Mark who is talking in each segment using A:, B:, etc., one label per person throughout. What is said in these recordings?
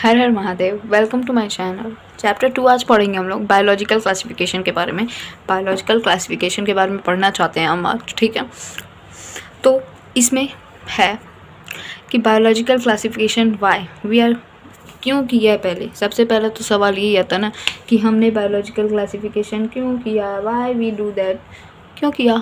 A: Her Har Mahadev. Welcome to my channel. Chapter 2 आज पढ़ेंगे हम लोग बायोलॉजिकल क्लासिफिकेशन के बारे में। बायोलॉजिकल क्लासिफिकेशन के बारे में पढ़ना चाहते हैं हम आज, ठीक है। तो इसमें है कि biological classification why we are क्यों किया है। पहले सबसे पहले तो सवाल यही आता ना कि हमने बायोलॉजिकल क्लासिफिकेशन क्यों किया, वाई वी डू दैट, क्यों किया।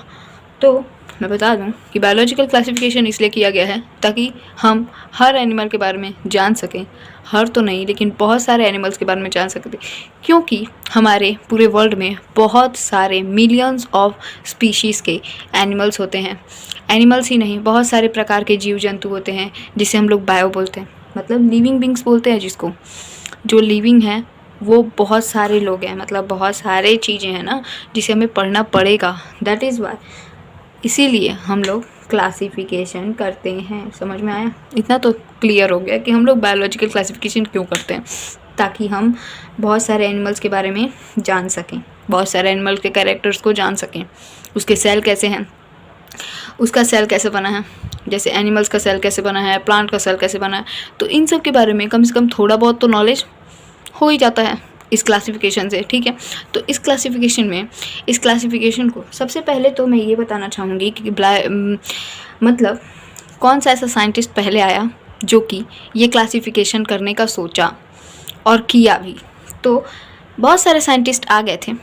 A: तो मैं बता दूं कि बायोलॉजिकल क्लासिफिकेशन इसलिए किया गया है ताकि हम हर एनिमल के बारे में जान सकें। हर तो नहीं लेकिन बहुत सारे एनिमल्स के बारे में जान सकते, क्योंकि हमारे पूरे वर्ल्ड में बहुत सारे मिलियंस ऑफ स्पीशीज़ के एनिमल्स होते हैं। एनिमल्स ही नहीं, बहुत सारे प्रकार के जीव जंतु होते हैं जिसे हम लोग बायो बोलते हैं, मतलब लिविंग बींग्स बोलते हैं जिसको। जो लिविंग है वो बहुत सारे लोग हैं, मतलब बहुत सारे चीज़ें हैं ना जिसे हमें पढ़ना पड़ेगा। दैट इज़ वाई, इसीलिए हम लोग क्लासिफिकेशन करते हैं। समझ में आया? इतना तो क्लियर हो गया कि हम लोग बायोलॉजिकल क्लासिफिकेशन क्यों करते हैं, ताकि हम बहुत सारे एनिमल्स के बारे में जान सकें, बहुत सारे एनिमल के कैरेक्टर्स को जान सकें, उसके सेल कैसे हैं, उसका सेल कैसे बना है, जैसे एनिमल्स का सेल कैसे बना है, प्लांट का सेल कैसे बना है। तो इन सब के बारे में कम से कम थोड़ा बहुत तो नॉलेज हो ही जाता है इस क्लासिफिकेशन से, ठीक है। तो इस क्लासिफिकेशन को सबसे पहले तो मैं ये बताना चाहूँगी कि मतलब कौन सा ऐसा साइंटिस्ट पहले आया जो कि ये क्लासिफिकेशन करने का सोचा और किया भी। तो बहुत सारे साइंटिस्ट आ गए थे,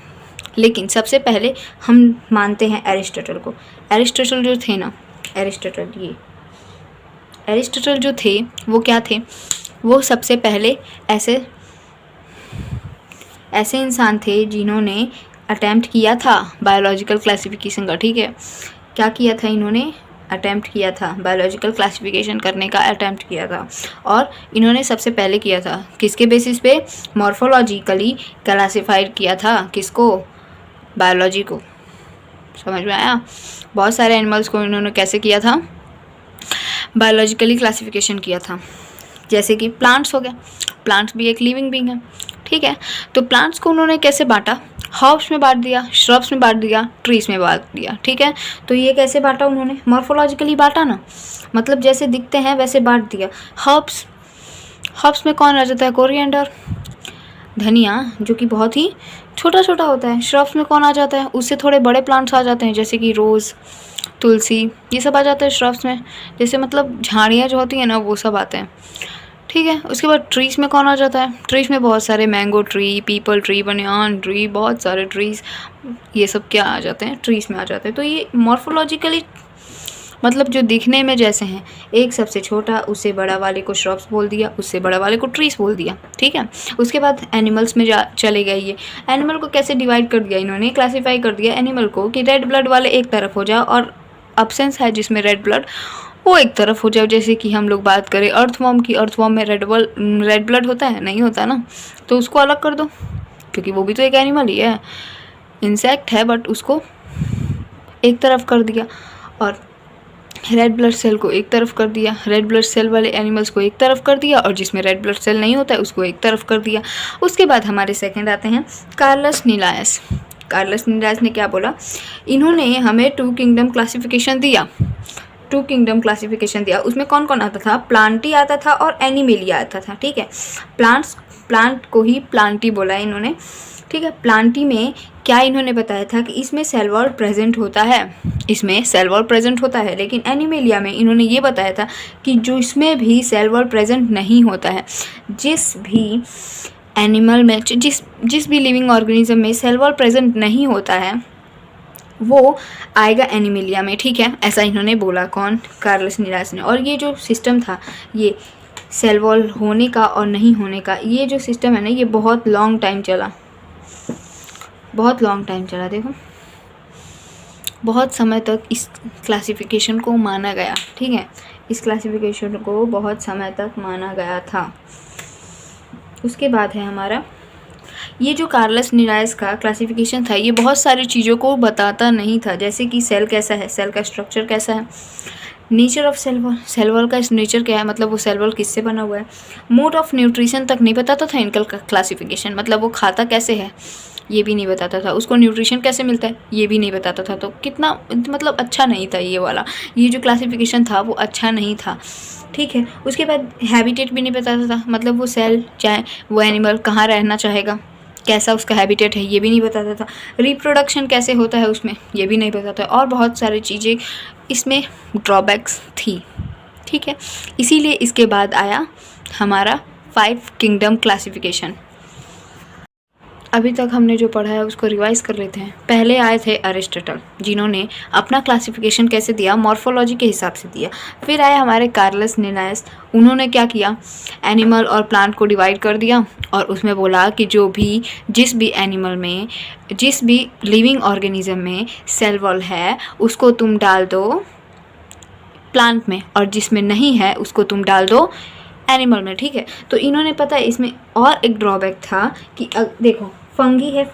A: लेकिन सबसे पहले हम मानते हैं एरिस्टोटल को। एरिस्टोटल जो थे ना, एरिस्टोटल जो थे वो क्या थे, वो सबसे पहले ऐसे इंसान थे जिन्होंने अटेम्प्ट किया था बायोलॉजिकल क्लासिफिकेशन का, ठीक है। क्या किया था इन्होंने? अटेम्प्ट किया था, बायोलॉजिकल क्लासिफिकेशन करने का अटेम्प्ट किया था। और इन्होंने सबसे पहले किया था किसके बेसिस पे? मॉर्फोलॉजिकली क्लासिफाइड किया था। किसको? बायोलॉजी को। समझ में आया? बहुत सारे एनिमल्स को इन्होंने कैसे किया था? बायोलॉजिकली क्लासिफिकेशन किया था। जैसे कि प्लांट्स हो गए, प्लांट्स भी एक लिविंग बीइंग है, ठीक है। तो प्लांट्स को उन्होंने कैसे बांटा? हर्ब्स में बांट दिया, श्रब्स में बांट दिया, ट्रीज में बांट दिया, ठीक है। तो ये कैसे बांटा उन्होंने? मॉर्फोलॉजिकली बांटा ना, मतलब जैसे दिखते हैं वैसे बांट दिया। हर्ब्स में कौन आ जाता है? कोरिएंडर, धनिया, जो कि बहुत ही छोटा छोटा होता है। श्रब्स में कौन आ जाता है? उससे थोड़े बड़े प्लांट्स आ जाते हैं, जैसे कि रोज़, तुलसी, ये सब आ जाते हैं श्रब्स में। जैसे मतलब झाड़ियाँ जो होती हैं ना, वो सब आते हैं, ठीक है। उसके बाद ट्रीज में कौन आ जाता है? ट्रीज में बहुत सारे mango tree, people tree, banyan tree, बहुत सारे ट्रीज, ये सब क्या आ जाते हैं? ट्रीज में आ जाते हैं। तो ये मॉर्फोलॉजिकली मतलब जो दिखने में जैसे हैं, एक सबसे छोटा, उससे बड़ा वाले को श्रब्स बोल दिया, उससे बड़ा वाले को ट्रीज बोल दिया, ठीक है। उसके बाद एनिमल्स में चले गए। ये एनिमल को कैसे डिवाइड कर दिया इन्होंने? क्लासीफाई कर दिया एनिमल को कि रेड ब्लड वाले एक तरफ हो जाए और अब्सेंस है जिसमें रेड ब्लड वो एक तरफ हो जाए। जैसे कि हम लोग बात करें अर्थवॉर्म की, अर्थवॉर्म में रेड ब्लड होता है? नहीं होता ना, तो उसको अलग कर दो, क्योंकि वो भी तो एक एनिमल ही है, इंसेक्ट है, बट उसको एक तरफ कर दिया। और रेड ब्लड सेल को एक तरफ कर दिया, रेड ब्लड सेल वाले एनिमल्स को एक तरफ कर दिया, और जिसमें रेड ब्लड सेल नहीं होता है उसको एक तरफ कर दिया। उसके बाद हमारे सेकंड आते हैं कार्लस लिनायस। कार्लस लिनायस ने क्या बोला? इन्होंने हमें 2 किंगडम क्लासिफिकेशन दिया। 2 किंगडम क्लासिफिकेशन दिया। उसमें कौन कौन आता था? प्लांटी आता था और एनिमेलिया आता था, ठीक है। प्लांट को ही प्लांटी बोला इन्होंने, ठीक है। प्लांटी में क्या इन्होंने बताया था कि इसमें सेल वॉल प्रेजेंट होता है, इसमें सेल वॉल प्रेजेंट होता है। लेकिन एनिमेलिया में इन्होंने ये बताया था कि जो इसमें भी सेल वॉल प्रेजेंट नहीं होता है, जिस भी एनिमल में, जिस भी लिविंग ऑर्गेनिज्म में सेल वॉल प्रेजेंट नहीं होता है, वो आएगा एनिमेलिया में, ठीक है। ऐसा इन्होंने बोला। कौन? कार्लस लिनायस ने। और ये जो सिस्टम था, ये सेल वॉल होने का और नहीं होने का, ये जो सिस्टम है ना, ये बहुत लॉन्ग टाइम चला, बहुत लॉन्ग टाइम चला। देखो, बहुत समय तक इस क्लासिफिकेशन को माना गया, ठीक है। इस क्लासिफिकेशन को बहुत समय तक माना गया था। उसके बाद है हमारा ये जो कार्लस लिनायस का क्लासिफिकेशन था, ये बहुत सारी चीज़ों को बताता नहीं था, जैसे कि सेल कैसा है, सेल का स्ट्रक्चर कैसा है, nature of cell wall, cell wall का इस नेचर क्या है, मतलब वो सेल वॉल किससे बना हुआ है। मोड ऑफ न्यूट्रिशन तक नहीं बताता था इनका क्लासिफिकेशन, मतलब वो खाता कैसे है ये भी नहीं बताता था, उसको न्यूट्रिशन कैसे मिलता है ये भी नहीं बताता था। तो कितना मतलब अच्छा नहीं था ये वाला, ये जो क्लासिफिकेशन था वो अच्छा नहीं था, ठीक है। उसके बाद हैबिटेट भी नहीं बताता था, मतलब वो सेल चाहे वो एनिमल कहाँ रहना चाहेगा, कैसा उसका हैबिटेट है ये भी नहीं बताता था। रिप्रोडक्शन कैसे होता है उसमें ये भी नहीं बताता, और बहुत सारी चीज़ें इसमें ड्रॉबैक्स थी, ठीक है। इसीलिए इसके बाद आया हमारा 5 किंगडम क्लासिफिकेशन। अभी तक हमने जो पढ़ा है उसको रिवाइज कर लेते हैं। पहले आए थे अरिस्टोटल, जिन्होंने अपना क्लासिफिकेशन कैसे दिया, मॉर्फोलॉजी के हिसाब से दिया। फिर आए हमारे कार्लस लिनायस, उन्होंने क्या किया, एनिमल और प्लांट को डिवाइड कर दिया और उसमें बोला कि जिस भी एनिमल में, जिस भी लिविंग ऑर्गेनिज्म में सेल वॉल है उसको तुम डाल दो प्लांट में, और जिसमें नहीं है उसको तुम डाल दो एनिमल में, ठीक है। तो इन्होंने पता है इसमें और एक ड्रॉबैक था कि देखो फंगी है,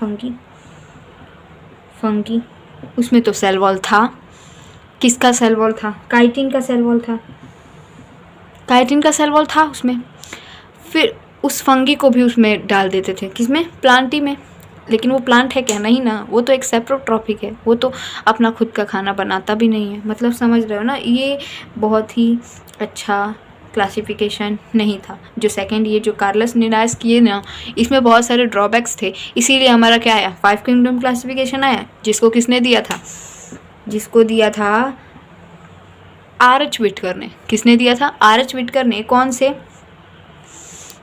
A: फंगी उसमें तो सेल वॉल था। किसका सेल वॉल था, काइटिन का सेल वॉल था, काइटिन का सेल वॉल था उसमें। फिर उस फंगी को भी उसमें डाल देते थे, किसमें, प्लांटी में। लेकिन वो प्लांट है क्या, नहीं ना, वो तो एक सेप्रोट्रॉपिक है, वो तो अपना खुद का खाना बनाता भी नहीं है, मतलब समझ रहे हो ना। ये बहुत ही अच्छा क्लासिफिकेशन नहीं था जो सेकंड, ये जो कार्लस लिनायस किए ना, इसमें बहुत सारे ड्रॉबैक्स थे। इसीलिए हमारा क्या आया, 5 किंगडम क्लासिफिकेशन आया, जिसको किसने दिया था, जिसको दिया था आर.एच. व्हिटकर ने। किसने दिया था, आर.एच. व्हिटकर ने। कौन से,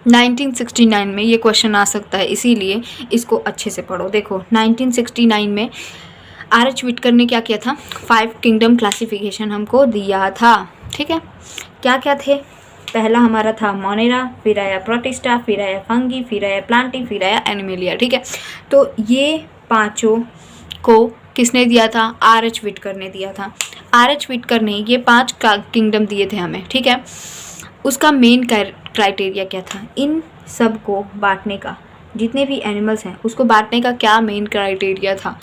A: 1969 में ये क्वेश्चन आ सकता है, इसीलिए इसको अच्छे से पढ़ो। देखो 1969 में आर.एच. व्हिटकर ने क्या किया था, 5 किंगडम क्लासिफिकेशन हमको दिया था, ठीक है। क्या क्या थे, पहला हमारा था मोनेरा, फिर आया प्रोटिस्टा, फिर आया फंगी, फिर आया प्लांटी, फिर आया एनिमेलिया, ठीक है। तो ये पांचों को किसने दिया था, आर.एच. व्हिटकर ने दिया था। आर.एच. व्हिटकर ने ये 5 किंगडम दिए थे हमें, ठीक है। उसका मेन क्राइटेरिया क्या था, इन सब को बांटने का, जितने भी एनिमल्स हैं उसको बांटने का क्या मेन क्राइटेरिया था।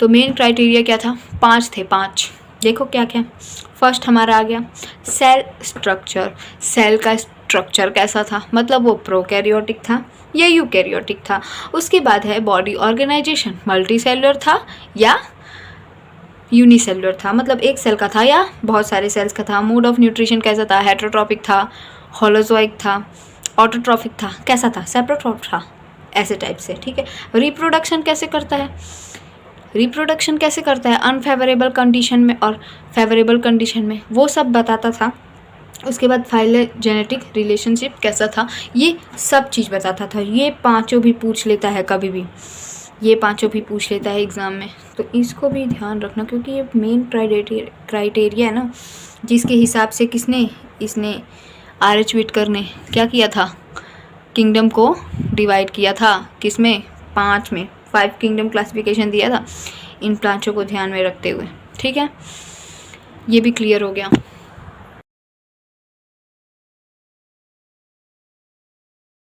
A: तो मेन क्राइटेरिया क्या था, 5 थे, 5। देखो क्या क्या, फर्स्ट हमारा आ गया सेल स्ट्रक्चर। सेल का स्ट्रक्चर कैसा था, मतलब वो प्रोकैरियोटिक था या यूकैरियोटिक था। उसके बाद है बॉडी ऑर्गेनाइजेशन, मल्टीसेलुलर था या यूनिसेलुलर था, मतलब एक सेल का था या बहुत सारे सेल्स का था। मोड ऑफ न्यूट्रिशन कैसा था, हेटेरोट्रॉपिक था, होलोजोइक था, ऑटोट्रॉफिक था, कैसा था, सेप्रोट्रॉफ था, ऐसे टाइप से, ठीक है। रिप्रोडक्शन कैसे करता है, रिप्रोडक्शन कैसे करता है, अनफेवरेबल कंडीशन में और फेवरेबल कंडीशन में, वो सब बताता था। उसके बाद फाइलोजेनेटिक रिलेशनशिप कैसा था, ये सब चीज़ बताता था। ये पांचों भी पूछ लेता है कभी भी, ये पांचों भी पूछ लेता है एग्ज़ाम में, तो इसको भी ध्यान रखना, क्योंकि ये मेन क्राइटेरिया है ना, जिसके हिसाब से किसने, इसने आर.एच. व्हिटकर ने क्या किया था, किंगडम को डिवाइड किया था, किसमें, 5 में, 5 किंगडम क्लासिफिकेशन दिया था इन पांचों को ध्यान में रखते हुए, ठीक है। ये भी क्लियर हो गया।